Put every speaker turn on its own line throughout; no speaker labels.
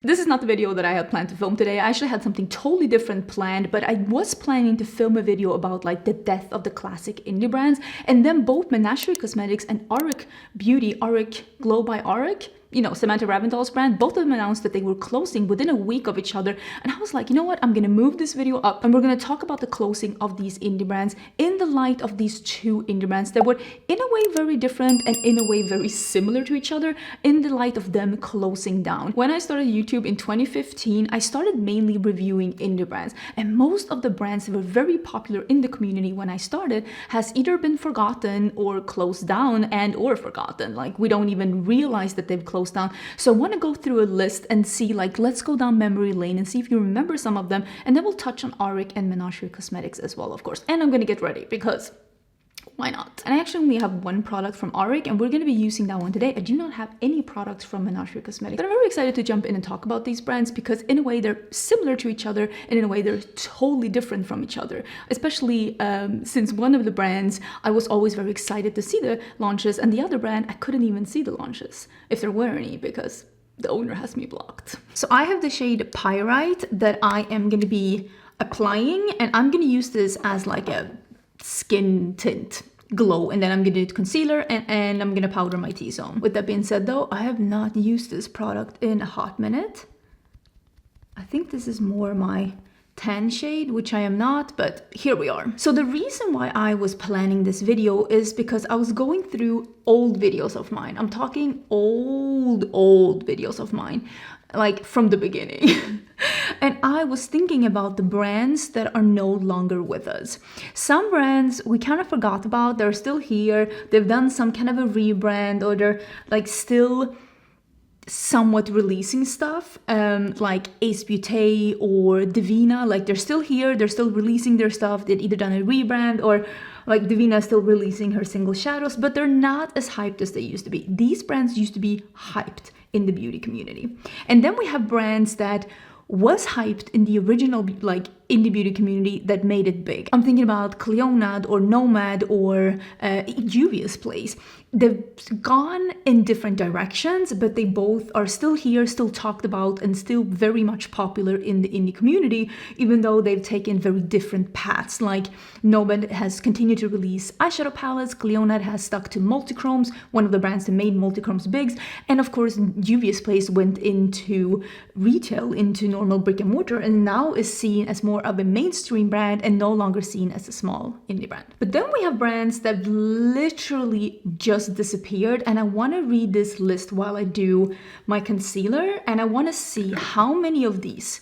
This is not the video that I had planned to film today. I actually had something totally different planned, but I was planning to film a video about like the death of the classic indie brands. And then both Menagerie Cosmetics and Auric Beauty, Auric Glow by Auric, you know, Samantha Ravindal's brand, both of them announced that they were closing within a week of each other. And I was like, you know what, I'm gonna move this video up and we're gonna talk about the closing of these indie brands in the light of these two indie brands that were in a way very different and in a way very similar to each other in the light of them closing down. When I started YouTube in 2015, I started mainly reviewing indie brands, and most of the brands that were very popular in the community when I started has either been forgotten or closed down and or forgotten. Like we don't even realize that they've closed down. So I want to go through a list and see, like, let's go down memory lane and see if you remember some of them, and then we'll touch on Auric and Menagerie Cosmetics as well, of course. And I'm gonna get ready because why not? And I actually only have one product from Auric, and we're going to be using that one today. I do not have any products from Menagerie Cosmetics, but I'm very excited to jump in and talk about these brands because in a way they're similar to each other and in a way they're totally different from each other, especially since one of the brands I was always very excited to see the launches, and the other brand I couldn't even see the launches if there were any because the owner has me blocked. So I have the shade Pyrite that I am going to be applying, and I'm going to use this as like a skin tint glow, and then I'm gonna do concealer and I'm gonna powder my T-zone. With that being said though, I have not used this product in a hot minute. I think this is more my tan shade, which I am not, but here we are. So the reason why I was planning this video is because I was going through old videos of mine. I'm talking old videos of mine, like from the beginning. And I was thinking about the brands that are no longer with us. Some brands we kind of forgot about, they're still here, they've done some kind of a rebrand, or they're like still somewhat releasing stuff, like Ace Beauty or Divina. Like they're still here, they're still releasing their stuff. They've either done a rebrand or like Divina is still releasing her single shadows, but they're not as hyped as they used to be. These brands used to be hyped in the beauty community. And then we have brands that was hyped in the original like indie beauty community that made it big. I'm thinking about Cleonad or Nomad or Juvia's Place. They've gone in different directions, but they both are still here, still talked about, and still very much popular in the indie community, even though they've taken very different paths. Like Nomad has continued to release eyeshadow palettes, Cleonad has stuck to multichromes, one of the brands that made multichromes big, and of course Juvia's Place went into retail, into normal brick and mortar, and now is seen as more of a mainstream brand and no longer seen as a small indie brand. But then we have brands that literally just disappeared, and I want to read this list while I do my concealer, and I want to see how many of these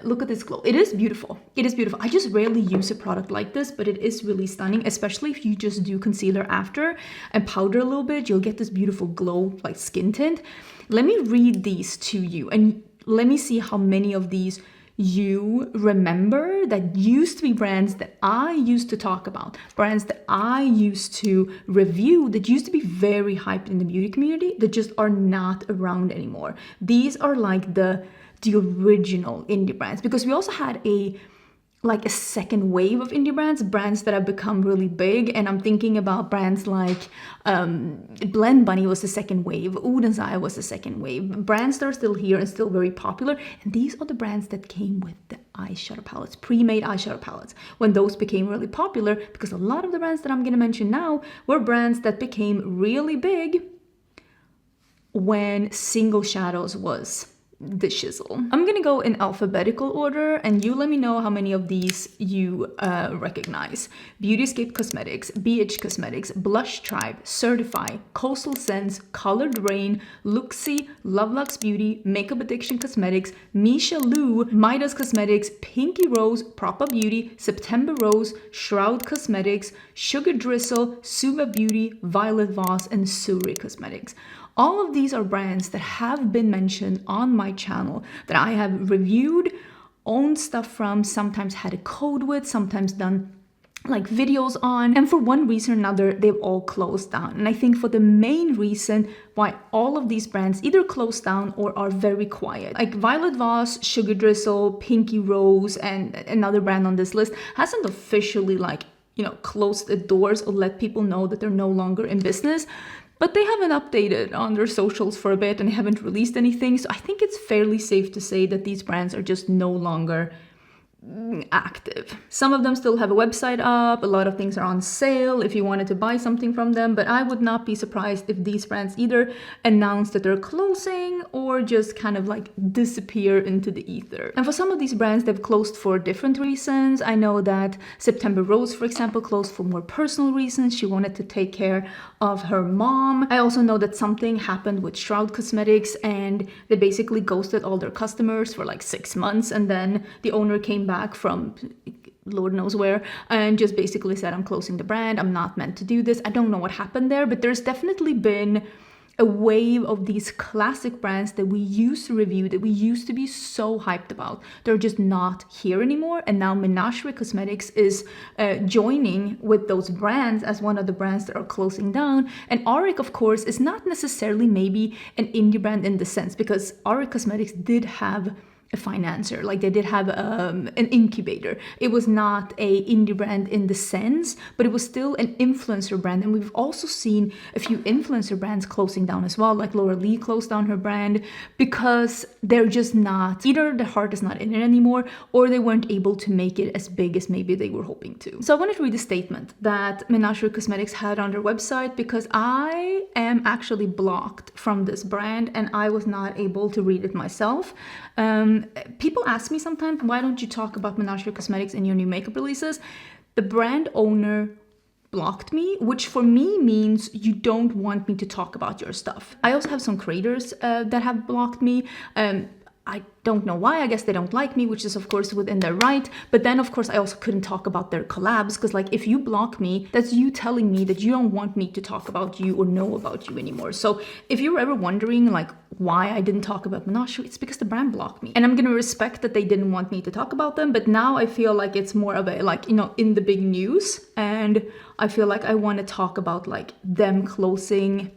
look at this glow. It is beautiful. It is beautiful. I just rarely use a product like this, but it is really stunning, especially if you just do concealer after and powder a little bit. You'll get this beautiful glow, like skin tint. Let me read these to you and let me see how many of these you remember that used to be brands that I used to talk about, brands that I used to review, that used to be very hyped in the beauty community, that just are not around anymore. These are like the original indie brands, because we also had a second wave of indie brands that have become really big. And I'm thinking about brands like Blend Bunny was the second wave, Oud and Zara was the second wave, brands that are still here and still very popular. And these are the brands that came with the eyeshadow palettes, pre-made eyeshadow palettes, when those became really popular, because a lot of the brands that I'm going to mention now were brands that became really big when single shadows was the shizzle. I'm gonna go in alphabetical order, and you let me know how many of these you recognize. Beautyscape Cosmetics, BH Cosmetics, Blush Tribe, Certify, Coastal Scents, Colored Rain, Luxie, Lovelux Beauty, Makeup Addiction Cosmetics, Misha Lou, Midas Cosmetics, Pinky Rose, Propa Beauty, September Rose, Shroud Cosmetics, Sugar Drizzle, Suva Beauty, Violet Voss, and Suri Cosmetics. All of these are brands that have been mentioned on my channel, that I have reviewed, owned stuff from, sometimes had a code with, sometimes done like videos on, and for one reason or another they've all closed down. And I think for the main reason why all of these brands either closed down or are very quiet, like Violet Voss, Sugar Drizzle, Pinky Rose, and another brand on this list hasn't officially closed the doors or let people know that they're no longer in business. but they haven't updated on their socials for a bit and they haven't released anything. So I think it's fairly safe to say that these brands are just no longer active. Some of them still have a website up, a lot of things are on sale if you wanted to buy something from them, but I would not be surprised if these brands either announce that they're closing or just kind of like disappear into the ether. And for some of these brands, they've closed for different reasons. I know that September Rose, for example, closed for more personal reasons. She wanted to take care of her mom. I also know that something happened with Gerard Cosmetics and they basically ghosted all their customers for like 6 months, and then the owner came back from Lord knows where and just basically said, I'm closing the brand, I'm not meant to do this. I don't know what happened there, but there's definitely been a wave of these classic brands that we used to review, that we used to be so hyped about. They're just not here anymore, and now Menagerie Cosmetics is joining with those brands as one of the brands that are closing down. And Auric, of course, is not necessarily maybe an indie brand in the sense, because Auric Cosmetics did have a financier, like they did have an incubator. It was not a indie brand in the sense, but it was still an influencer brand. And we've also seen a few influencer brands closing down as well, like Laura Lee closed down her brand because they're just not, either the heart is not in it anymore or they weren't able to make it as big as maybe they were hoping to. So I wanted to read a statement that Menagerie Cosmetics had on their website, because I am actually blocked from this brand and I was not able to read it myself. People ask me sometimes, why don't you talk about Menagerie Cosmetics in your new makeup releases? The brand owner blocked me, which for me means you don't want me to talk about your stuff. I also have some creators that have blocked me. I don't know why. I guess they don't like me, which is of course within their right. But then of course I also couldn't talk about their collabs, because like if you block me, that's you telling me that you don't want me to talk about you or know about you anymore. So if you were ever wondering like why I didn't talk about Menagerie, it's because the brand blocked me. And I'm gonna respect that they didn't want me to talk about them, but now I feel like it's more of a like, you know, in the big news, and I feel like I want to talk about like them closing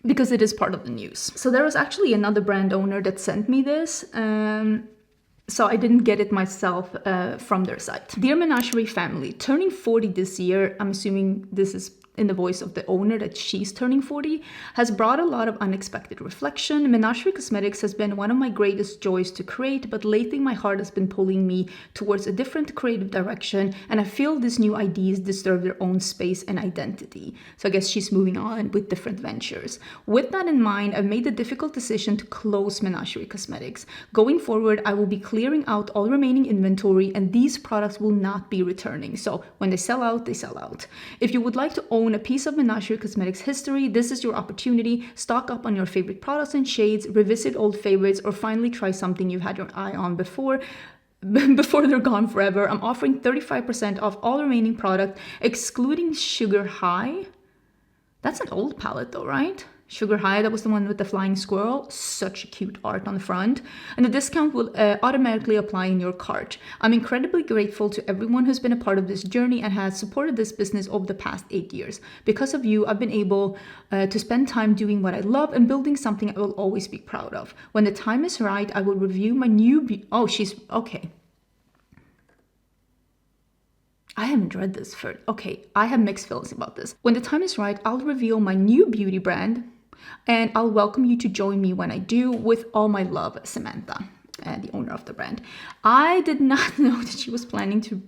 because it is part of the news. So there was actually another brand owner that sent me this. So I didn't get it myself from their site. Dear Menagerie family, turning 40 this year, I'm assuming this is in the voice of the owner that she's turning 40, has brought a lot of unexpected reflection. Menagerie Cosmetics has been one of my greatest joys to create, but lately my heart has been pulling me towards a different creative direction, and I feel these new ideas deserve their own space and identity. So I guess she's moving on with different ventures. With that in mind, I've made the difficult decision to close Menagerie Cosmetics. Going forward, I will be clearing out all remaining inventory, and these products will not be returning. So when they sell out, they sell out. If you would like to own a piece of Menagerie Cosmetics history, this is your opportunity. Stock up on your favorite products and shades, revisit old favorites, or finally try something you've had your eye on before they're gone forever. I'm offering 35% off all remaining product, excluding Sugar High. That's an old palette though, right? Sugar High, that was the one with the flying squirrel. Such a cute art on the front. And the discount will automatically apply in your cart. I'm incredibly grateful to everyone who's been a part of this journey and has supported this business over the past 8 years. Because of you, I've been able to spend time doing what I love and building something I will always be proud of. When the time is right, I will review my new... Oh, she's... Okay. I haven't read this for... Okay, I have mixed feelings about this. When the time is right, I'll reveal my new beauty brand, and I'll welcome you to join me when I do. With all my love, Samantha, the owner of the brand. I did not know that she was planning to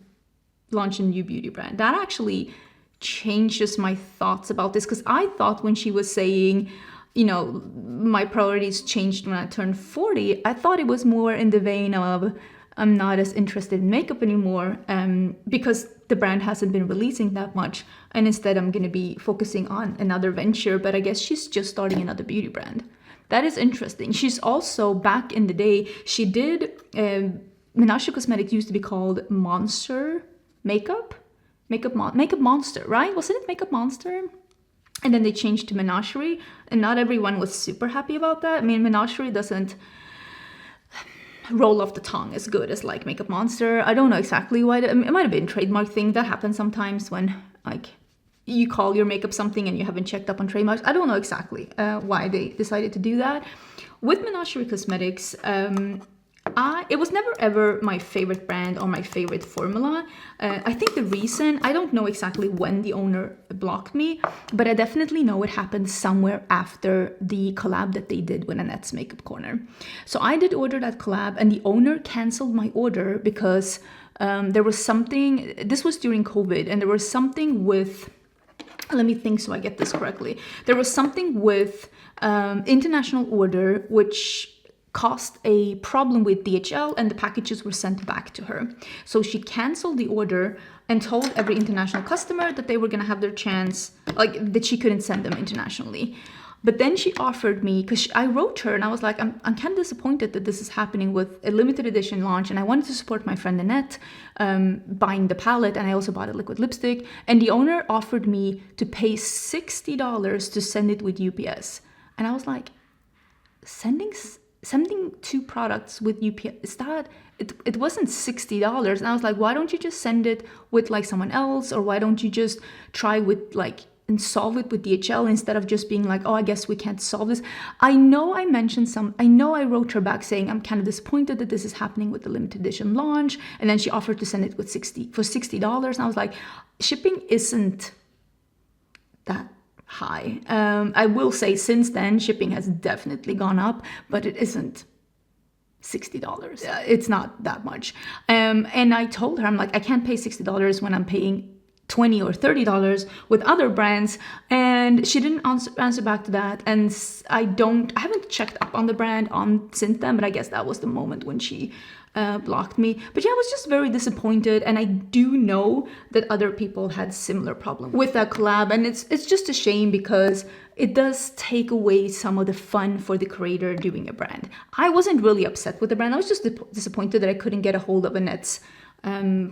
launch a new beauty brand. That actually changes my thoughts about this, because I thought when she was saying, you know, my priorities changed when I turned 40, I thought it was more in the vein of I'm not as interested in makeup anymore because the brand hasn't been releasing that much, and instead I'm going to be focusing on another venture. But I guess she's just starting another beauty brand. That is interesting. She's also, back in the day, she did Menagerie Cosmetics used to be called Monster Makeup Monster, right? Wasn't it Makeup Monster? And then they changed to Menagerie, and not everyone was super happy about that. I mean, Menagerie doesn't roll off the tongue as good as like Makeup Monster. I don't know exactly why. It might have been a trademark thing that happens sometimes when like you call your makeup something and you haven't checked up on trademarks. I don't know exactly why they decided to do that. With Menagerie Cosmetics, It was never ever my favorite brand or my favorite formula. I think the reason, I don't know exactly when the owner blocked me, but I definitely know it happened somewhere after the collab that they did with Annette's Makeup Corner. So I did order that collab, and the owner canceled my order because there was something, this was during COVID, and there was something with, let me think so I get this correctly. There was something with international order, which caused a problem with DHL, and the packages were sent back to her. So she canceled the order and told every international customer that they were gonna have their chance, like that she couldn't send them internationally. But then she offered me, because I wrote her and I was like, I'm kind of disappointed that this is happening with a limited edition launch, and I wanted to support my friend Annette buying the palette, and I also bought a liquid lipstick. And the owner offered me to pay $60 to send it with UPS. And I was like, sending 2 products with UPS, is that, it wasn't $60. And I was like, why don't you just send it with like someone else, or why don't you just try with like, and solve it with DHL instead of just being like, oh, I guess we can't solve this. I know I wrote her back saying I'm kind of disappointed that this is happening with the limited edition launch, and then she offered to send it with $60. And I was like, shipping isn't that high. I will say since then shipping has definitely gone up, but it isn't $60. It's not that much. And I told her, I'm like, I can't pay $60 when I'm paying $20 or $30 with other brands, and she didn't answer back to that. And I haven't checked up on the brand since then, but I guess that was the moment when she blocked me. But yeah, I was just very disappointed, and I do know that other people had similar problems with that collab, and it's just a shame because it does take away some of the fun for the creator doing a brand. I wasn't really upset with the brand. I was just disappointed that I couldn't get a hold of Annette's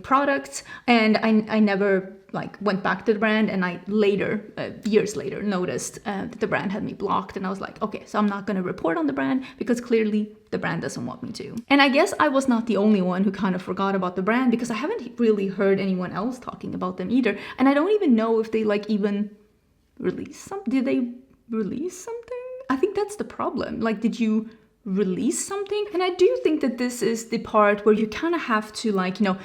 products, and I never like went back to the brand, and I later, years later, noticed that the brand had me blocked, and I was like, okay, so I'm not going to report on the brand because clearly the brand doesn't want me to. And I guess I was not the only one who kind of forgot about the brand, because I haven't really heard anyone else talking about them either, and I don't even know if they like even did they release something? I think that's the problem. Like, did you release something? And I do think that this is the part where you kind of have to, like, you know,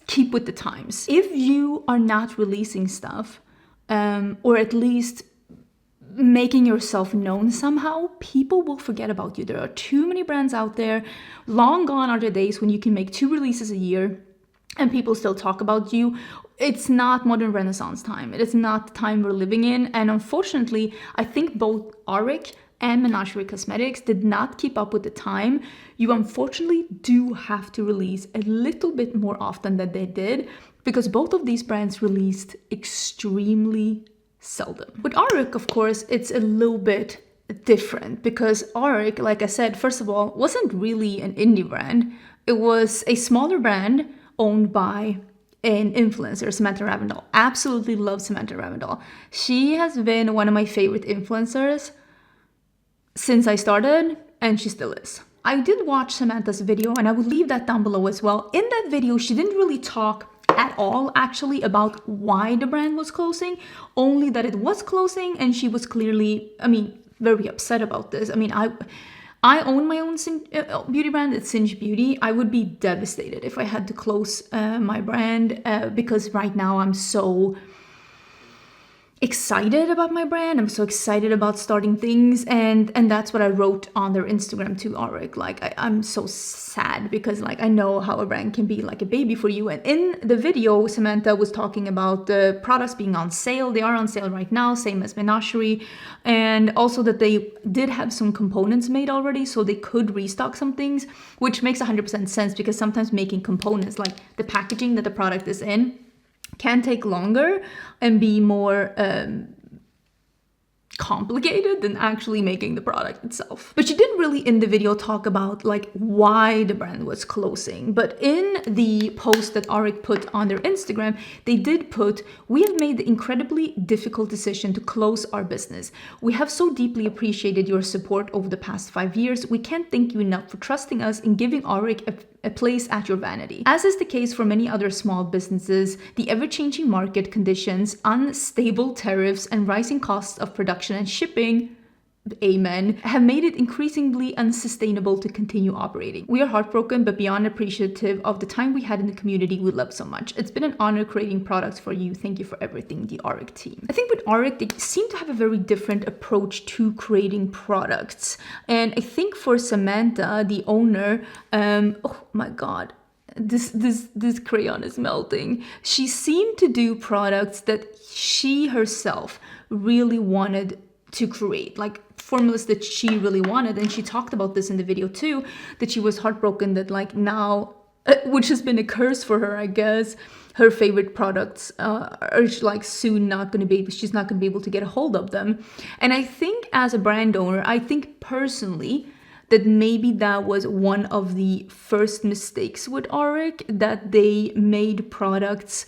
keep with the times. If you are not releasing stuff, or at least making yourself known somehow, people will forget about you. There are too many brands out there. Long gone are the days when you can make 2 releases a year and people still talk about you. It's not modern Renaissance time. It is not the time we're living in. And unfortunately, I think both Auric and Menagerie Cosmetics did not keep up with the time. You unfortunately do have to release a little bit more often than they did, because both of these brands released extremely seldom. With Auric, of course, it's a little bit different, because Auric, like I said, first of all, wasn't really an indie brand. It was a smaller brand owned by an influencer, Samantha Ravendall. Absolutely love Samantha Ravendall. She has been one of my favorite influencers since I started, and she still is. I did watch Samantha's video, and I will leave that down below as well. In that video, she didn't really talk at all actually about why the brand was closing, only that it was closing, and she was clearly, very upset about this. I own my own beauty brand. It's Singe Beauty. I would be devastated if I had to close my brand because right now I'm so excited about my brand. I'm so excited about starting things, and that's what I wrote on their Instagram to Auric. Like, I'm so sad because, like, I know how a brand can be like a baby for you. And in the video, Samantha was talking about the products being on sale. They are on sale right now, same as Menagerie, and also that they did have some components made already, so they could restock some things, which makes 100% sense, because sometimes making components, like the packaging that the product is in, can take longer and be more complicated than actually making the product itself. But she didn't really in the video talk about like why the brand was closing. But in the post that Auric put on their Instagram, they did put, "We have made the incredibly difficult decision to close our business. We have so deeply appreciated your support over the past 5 years. We can't thank you enough for trusting us in giving Auric a place at your vanity. As is the case for many other small businesses, the ever-changing market conditions, unstable tariffs, and rising costs of production and shipping amen, have made it increasingly unsustainable to continue operating. We are heartbroken, but beyond appreciative of the time we had in the community we love so much. It's been an honor creating products for you. Thank you for everything, the Auric team. I think with Auric, they seem to have a very different approach to creating products. And I think for Samantha, the owner, oh my God, this crayon is melting. She seemed to do products that she herself really wanted to create, like formulas that she really wanted. And she talked about this in the video too, that she was heartbroken that like now, which has been a curse for her, I guess, her favorite products are like soon not going to be, she's not going to be able to get a hold of them. And I think as a brand owner, I think personally that maybe that was one of the first mistakes with Auric, that they made products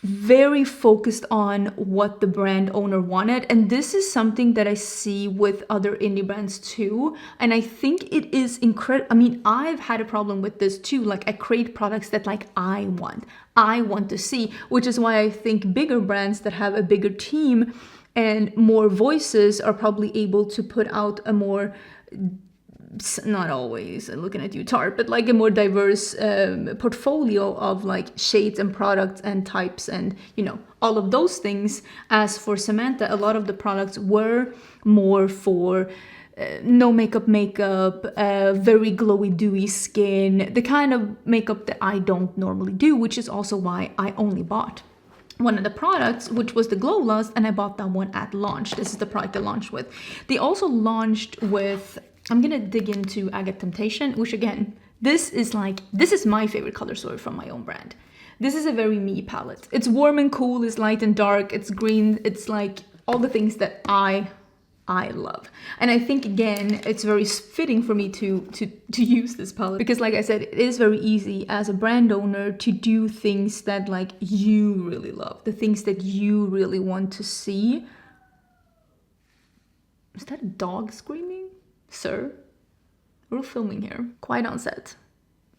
very focused on what the brand owner wanted. And this is something that I see with other indie brands too. And I think it is incredible. I mean, I've had a problem with this too. Like I create products that like I want to see, which is why I think bigger brands that have a bigger team and more voices are probably able to put out a more, not always looking at you, Tart, but like a more diverse portfolio of like shades and products and types and, you know, all of those things. As for Samantha, a lot of the products were more for no makeup, very glowy, dewy skin, the kind of makeup that I don't normally do, which is also why I only bought one of the products, which was the Glow Lust, and I bought that one at launch. This is the product they launched with. They also launched with, I'm gonna dig into Agate Temptation, which again, this is my favorite color story from my own brand. This is a very me palette. It's warm and cool, it's light and dark, it's green, it's like all the things that I love. And I think again, it's very fitting for me to use this palette because like I said, it is very easy as a brand owner to do things that like you really love, the things that you really want to see. Is that a dog screaming? Sir, we're filming here. Quiet on set.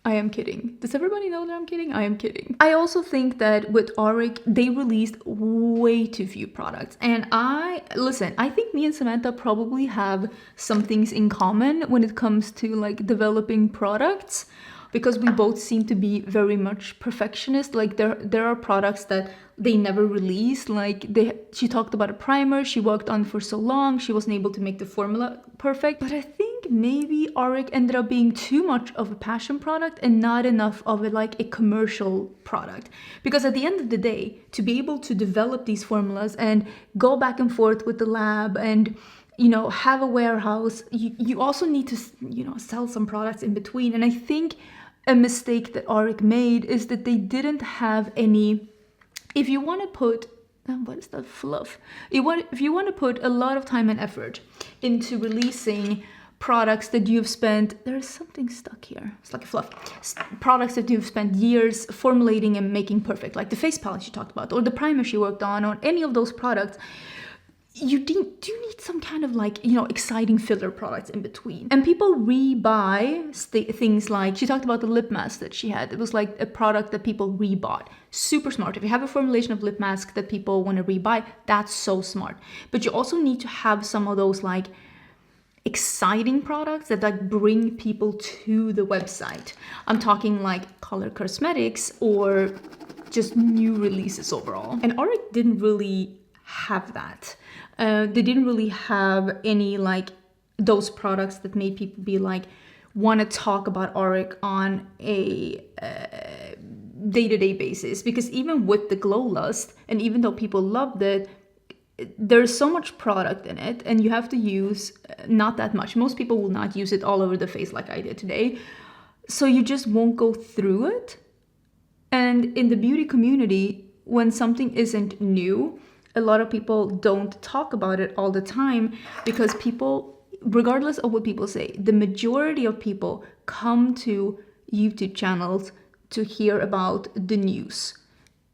I am kidding. Does everybody know that I'm kidding? I am kidding. I also think that with Auric, they released way too few products. And I think me and Samantha probably have some things in common when it comes to like developing products, because we both seem to be very much perfectionist. Like there are products that they never released. Like she talked about a primer she worked on for so long, she wasn't able to make the formula perfect. But I think maybe Auric ended up being too much of a passion product and not enough of it like a commercial product. Because at the end of the day, to be able to develop these formulas and go back and forth with the lab and, you know, have a warehouse, you also need to, you know, sell some products in between. And I think a mistake that Auric made is that they didn't have any, if you want to put, what is that fluff? If you want to put a lot of time and effort into releasing products that you've spent, there is something stuck here, it's like a fluff, products that you've spent years formulating and making perfect, like the face palette she talked about, or the primer she worked on any of those products, you do need some kind of like, you know, exciting filler products in between. And people rebuy things like, she talked about the lip mask that she had. It was like a product that people rebought. Super smart. If you have a formulation of lip mask that people want to rebuy, that's so smart. But you also need to have some of those like exciting products that like bring people to the website. I'm talking like Color Cosmetics or just new releases overall. And Auric didn't really have that. They didn't really have any like those products that made people be like want to talk about Auric on a day-to-day basis. Because even with the Glow Lust, and even though people loved it, there's so much product in it and you have to use not that much. Most people will not use it all over the face like I did today. So you just won't go through it. And in the beauty community, when something isn't new, a lot of people don't talk about it all the time because people, regardless of what people say, the majority of people come to YouTube channels to hear about the news,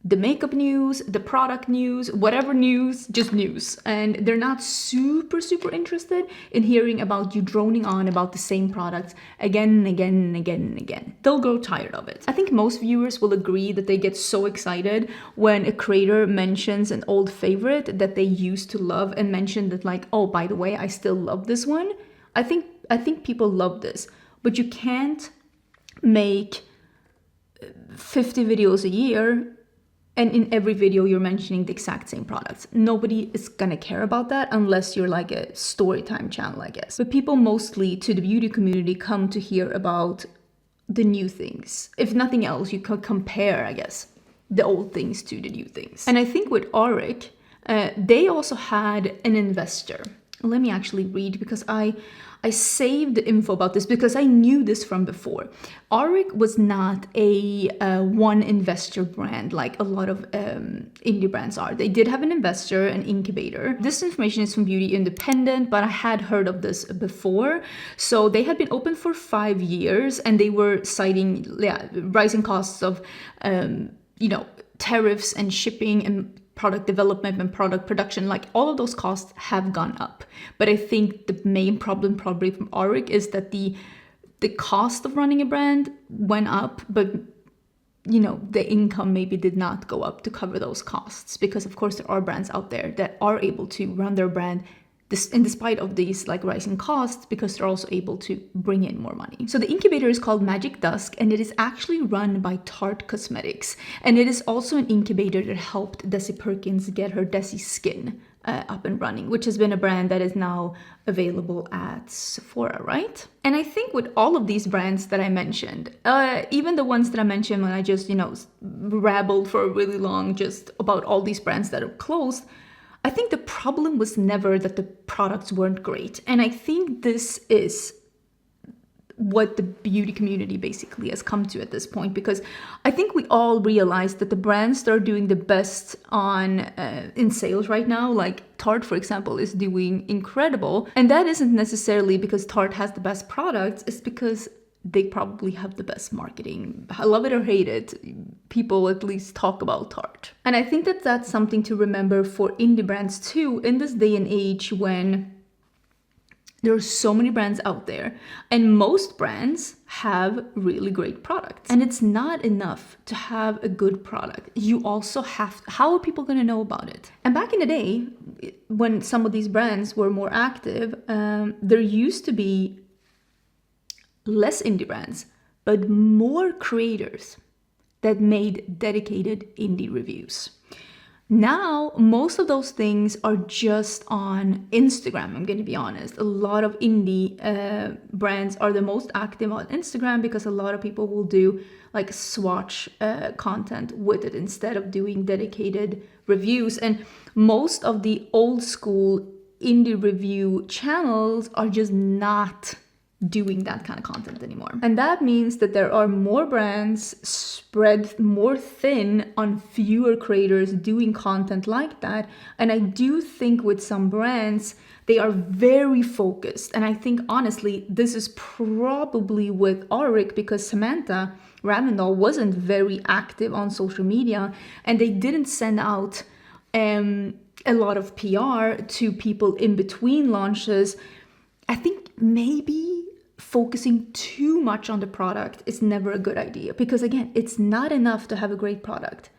the makeup news, the product news, whatever news, just news. And they're not super interested in hearing about you droning on about the same products again and again and again and again. They'll grow tired of it. I think most viewers will agree that they get so excited when a creator mentions an old favorite that they used to love and mention that like, oh, by the way, I still love this one. I think people love this, but you can't make 50 videos a year and in every video you're mentioning the exact same products. Nobody is gonna care about that unless you're like a story time channel, I guess. But people mostly to the beauty community come to hear about the new things. If nothing else, you could compare, I guess, the old things to the new things. And I think with Auric, they also had an investor. Let me actually read because I saved the info about this because I knew this from before. Auric was not a one investor brand like a lot of indie brands are. They did have an investor, an incubator. This information is from Beauty Independent, but I had heard of this before. So they had been open for 5 years and they were citing rising costs of tariffs and shipping and product development and product production, like all of those costs have gone up. But I think the main problem probably from Auric is that the cost of running a brand went up, but the income maybe did not go up to cover those costs, because of course there are brands out there that are able to run their brand in despite of these like rising costs, because they're also able to bring in more money. So the incubator is called Magic Dusk, and it is actually run by Tarte Cosmetics. And it is also an incubator that helped Desi Perkins get her Desi Skin up and running, which has been a brand that is now available at Sephora, right? And I think with all of these brands that I mentioned, even the ones that I mentioned when I just, rabbled for a really long just about all these brands that are closed, I think the problem was never that the products weren't great. And I think this is what the beauty community basically has come to at this point, because I think we all realize that the brands that are doing the best in sales right now, like Tarte, for example, is doing incredible. And that isn't necessarily because Tarte has the best products, it's because they probably have the best marketing. I love it or hate it, people at least talk about Tarte. And I think that that's something to remember for indie brands too, in this day and age when there are so many brands out there, and most brands have really great products. And it's not enough to have a good product. You also have, how are people gonna know about it? And back in the day, when some of these brands were more active, there used to be less indie brands, but more creators that made dedicated indie reviews. Now, most of those things are just on Instagram, I'm going to be honest. A lot of indie brands are the most active on Instagram because a lot of people will do like swatch content with it instead of doing dedicated reviews. And most of the old school indie review channels are just not doing that kind of content anymore. And that means that there are more brands spread more thin on fewer creators doing content like that. And I do think with some brands, they are very focused. And I think honestly, this is probably with Auric because Samantha Ravindal wasn't very active on social media and they didn't send out a lot of PR to people in between launches. I think maybe focusing too much on the product is never a good idea, because again, it's not enough to have a great product.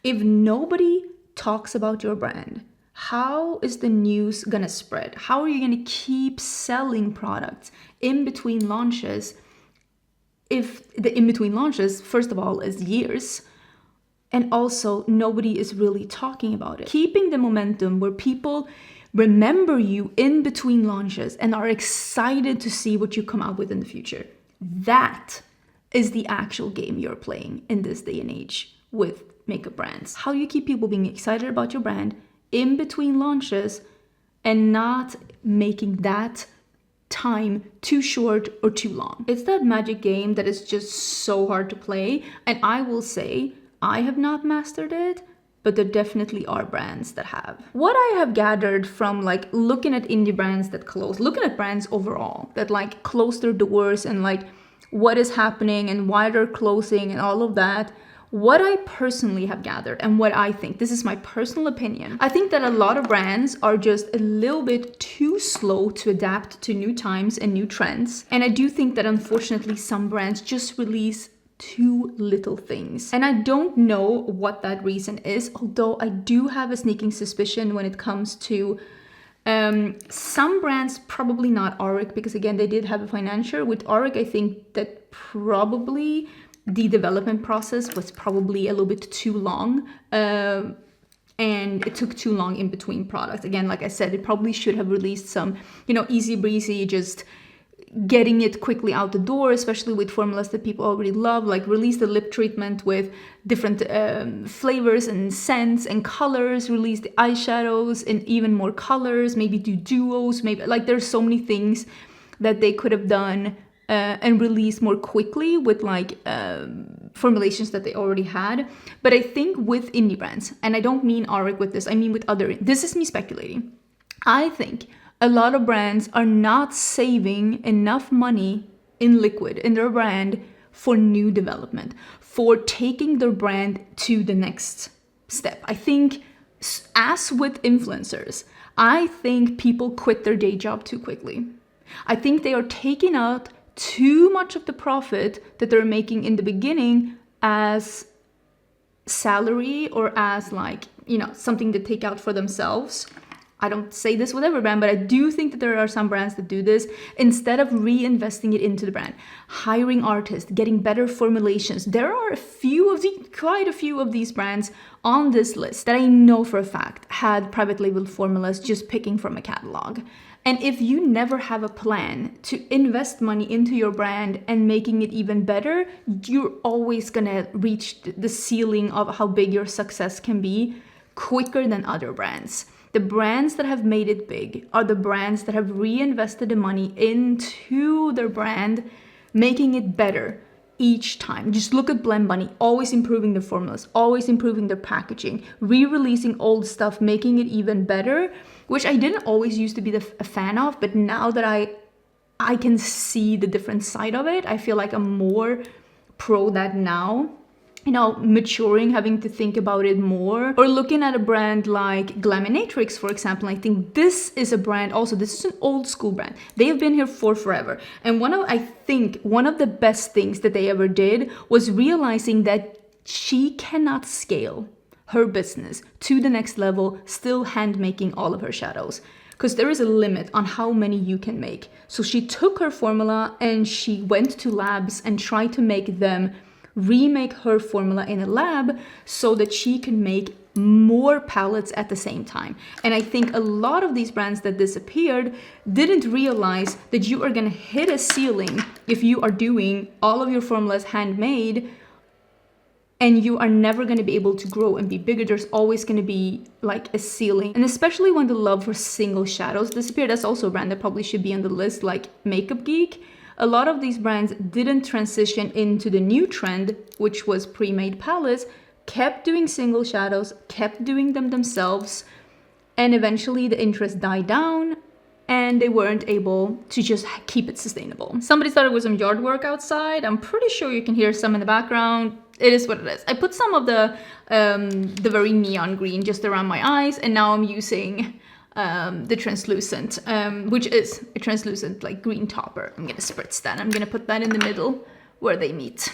If nobody talks about your brand, how is the news gonna spread? How are you gonna keep selling products in between launches if the in between launches, first of all, is years, and also nobody is really talking about it? Keeping the momentum where people remember you in between launches and are excited to see what you come out with in the future. That is the actual game you're playing in this day and age with makeup brands. How do you keep people being excited about your brand in between launches and not making that time too short or too long? It's that magic game that is just so hard to play. And I will say, I have not mastered it, but there definitely are brands that have. What I have gathered from like looking at indie brands that close, looking at brands overall that like close their doors and like what is happening and why they're closing and all of that, what I personally have gathered and what I think, this is my personal opinion, I think that a lot of brands are just a little bit too slow to adapt to new times and new trends. And I do think that unfortunately some brands just release too little things. And I don't know what that reason is, although I do have a sneaking suspicion when it comes to some brands, probably not Auric, because again, they did have a financial. With Auric, I think that probably the development process was probably a little bit too long. And it took too long in between products. Again, like I said, it probably should have released some, easy breezy, just getting it quickly out the door, especially with formulas that people already love, like release the lip treatment with different flavors and scents and colors, release the eyeshadows in even more colors, maybe do duos, maybe like there's so many things that they could have done and release more quickly with like formulations that they already had. But I think with indie brands, and I don't mean Auric with this, I mean with other, this is me speculating, I think a lot of brands are not saving enough money in liquid, in their brand, for new development, for taking their brand to the next step. I think, as with influencers, I think people quit their day job too quickly. I think they are taking out too much of the profit that they're making in the beginning as salary or as like, something to take out for themselves. I don't say this with every brand, but I do think that there are some brands that do this instead of reinvesting it into the brand, hiring artists, getting better formulations. There are quite a few of these brands on this list that I know for a fact had private label formulas just picking from a catalog. And if you never have a plan to invest money into your brand and making it even better, you're always gonna reach the ceiling of how big your success can be quicker than other brands. The brands that have made it big are the brands that have reinvested the money into their brand, making it better each time. Just look at Blend Bunny, always improving their formulas, always improving their packaging, re-releasing old stuff, making it even better, which I didn't always used to be a fan of, but now that I can see the different side of it, I feel like I'm more pro that now. Maturing, having to think about it more. Or looking at a brand like Glaminatrix, for example. I think this is a brand also, this is an old school brand. They have been here for forever. And I think one of the best things that they ever did was realizing that she cannot scale her business to the next level, still hand making all of her shadows. Because there is a limit on how many you can make. So she took her formula and she went to labs and tried to make them remake her formula in a lab so that she can make more palettes at the same time. And I think a lot of these brands that disappeared didn't realize that you are going to hit a ceiling if you are doing all of your formulas handmade, and you are never going to be able to grow and be bigger. There's always going to be like a ceiling. And especially when the love for single shadows disappeared, that's also a brand that probably should be on the list, like Makeup Geek. A lot of these brands didn't transition into the new trend, which was pre-made palettes, kept doing single shadows, kept doing them themselves, and eventually the interest died down and they weren't able to just keep it sustainable. Somebody started with some yard work outside. I'm pretty sure you can hear some in the background. It is what it is. I put some of the very neon green just around my eyes, and now I'm using the translucent, which is a translucent like green topper. I'm gonna spritz that. I'm gonna put that in the middle where they meet.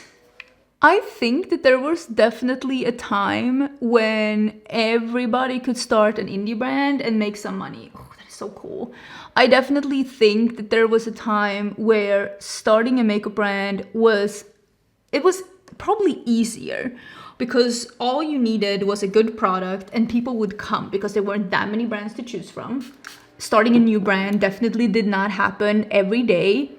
I think that there was definitely a time when everybody could start an indie brand and make some money. Oh, that is so cool. I definitely think that there was a time where starting a makeup brand was probably easier, because all you needed was a good product and people would come because there weren't that many brands to choose from. Starting a new brand definitely did not happen every day.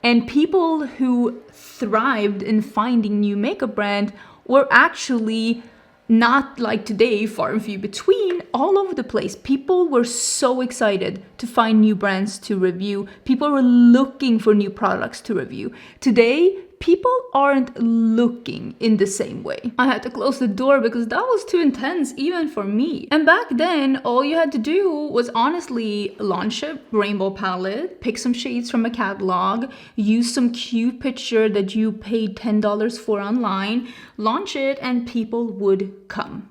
And people who thrived in finding new makeup brand were actually not like today, far and few between, all over the place. People were so excited to find new brands to review. People were looking for new products to review. Today, people aren't looking in the same way. I had to close the door because that was too intense even for me. And back then, all you had to do was honestly launch a rainbow palette, pick some shades from a catalog, use some cute picture that you paid $10 for online, launch it, and people would come.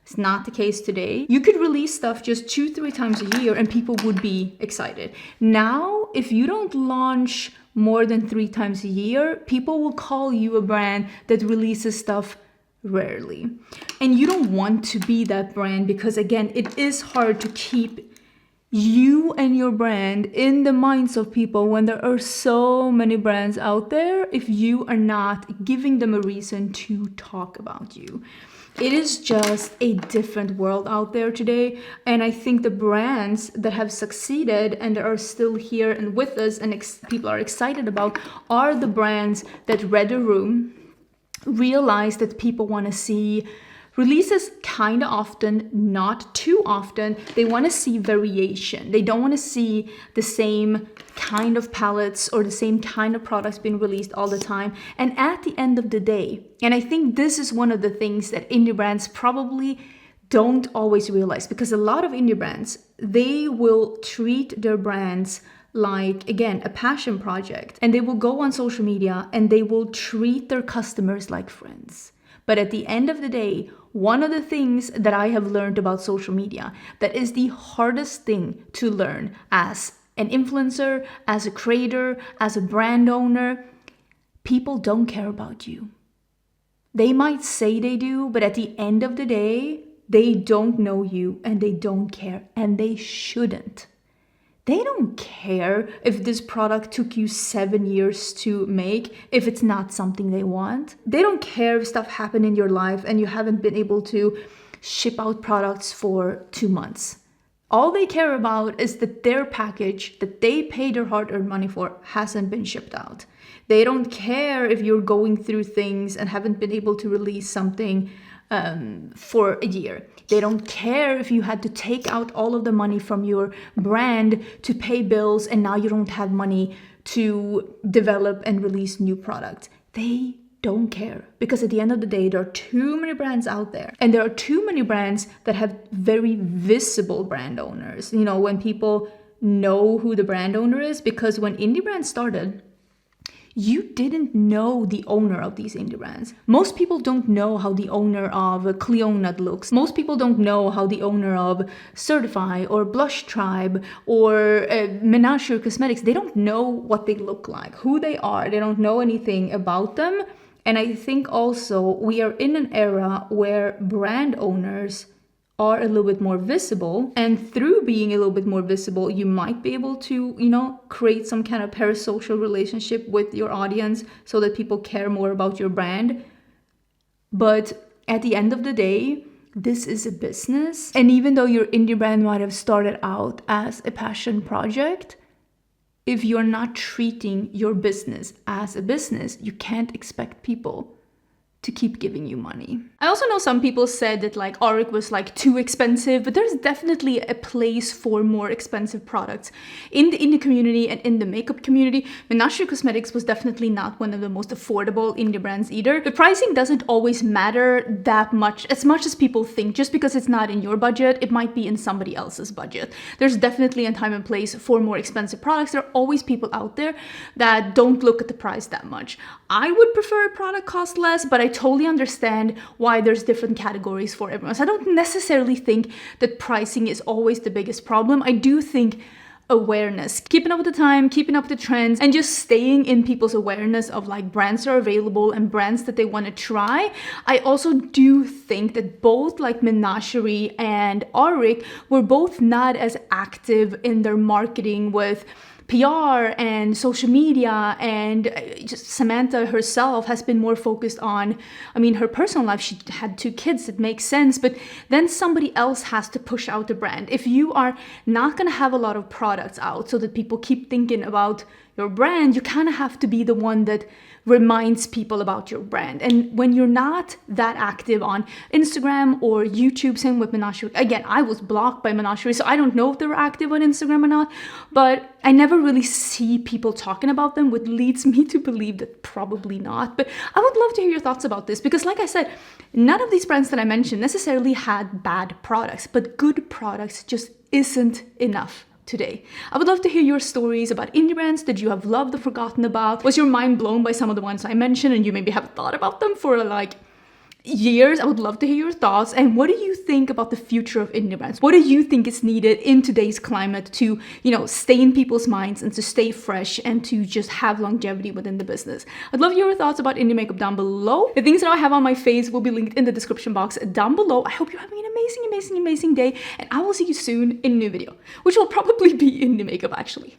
It's not the case today. You could release stuff just 2-3 times a year and people would be excited. Now, if you don't launch more than 3 times a year, people will call you a brand that releases stuff rarely. And you don't want to be that brand because, again, it is hard to keep you and your brand in the minds of people when there are so many brands out there if you are not giving them a reason to talk about you. It is just a different world out there today, and I think the brands that have succeeded and are still here and with us and people are excited about are the brands that read the room, realize that people want to see releases kind of often, not too often. They want to see variation. They don't want to see the same kind of palettes or the same kind of products being released all the time. And at the end of the day, and I think this is one of the things that indie brands probably don't always realize, because a lot of indie brands, they will treat their brands like, again, a passion project, and they will go on social media and they will treat their customers like friends. But at the end of the day, one of the things that I have learned about social media that is the hardest thing to learn as an influencer, as a creator, as a brand owner, people don't care about you. They might say they do, but at the end of the day, they don't know you and they don't care, and they shouldn't. They don't care if this product took you 7 years to make, if it's not something they want. They don't care if stuff happened in your life and you haven't been able to ship out products for 2 months. All they care about is that their package that they paid their hard-earned money for hasn't been shipped out. They don't care if you're going through things and haven't been able to release something for a year. They don't care if you had to take out all of the money from your brand to pay bills and now you don't have money to develop and release new products. They don't care, because at the end of the day, there are too many brands out there, and there are too many brands that have very visible brand owners. You know, when people know who the brand owner is, because when indie brands started, you didn't know the owner of these indie brands. Most people don't know how the owner of Cleonut looks. Most people don't know how the owner of Certify or Blush Tribe or Menagerie Cosmetics, they don't know what they look like, who they are. They don't know anything about them. And I think also we are in an era where brand owners are a little bit more visible, and through being a little bit more visible, you might be able to, you know, create some kind of parasocial relationship with your audience so that people care more about your brand. But at the end of the day, this is a business, and even though your indie brand might have started out as a passion project, if you're not treating your business as a business, you can't expect people to keep giving you money. I also know some people said that like Auric was like too expensive, but there's definitely a place for more expensive products in the indie community and in the makeup community. Menagerie Cosmetics was definitely not one of the most affordable indie brands either. The pricing doesn't always matter that much as people think. Just because it's not in your budget, it might be in somebody else's budget. There's definitely a time and place for more expensive products. There are always people out there that don't look at the price that much. I would prefer a product cost less, but I totally understand why there's different categories for everyone. So I don't necessarily think that pricing is always the biggest problem. I do think awareness, keeping up with the time, keeping up with the trends, and just staying in people's awareness of like brands that are available and brands that they want to try. I also do think that both like Menagerie and Auric were both not as active in their marketing with PR and social media, and just Samantha herself has been more focused on, I mean, her personal life. She had 2 kids, it makes sense, but then somebody else has to push out the brand. If you are not going to have a lot of products out so that people keep thinking about your brand, you kind of have to be the one that reminds people about your brand. And when you're not that active on Instagram or YouTube, same with Menagerie. Again, I was blocked by Menagerie, so I don't know if they were active on Instagram or not, but I never really see people talking about them, which leads me to believe that probably not. But I would love to hear your thoughts about this, because like I said, none of these brands that I mentioned necessarily had bad products, but good products just isn't enough today. I would love to hear your stories about indie brands that you have loved or forgotten about. Was your mind blown by some of the ones I mentioned and you maybe haven't thought about them for like years? I would love to hear your thoughts. And what do you think about the future of indie brands? What do you think is needed in today's climate to, stay in people's minds and to stay fresh and to just have longevity within the business? I'd love your thoughts about indie makeup down below. The things that I have on my face will be linked in the description box down below. I hope you're having an amazing, amazing, amazing day, and I will see you soon in a new video, which will probably be indie makeup actually.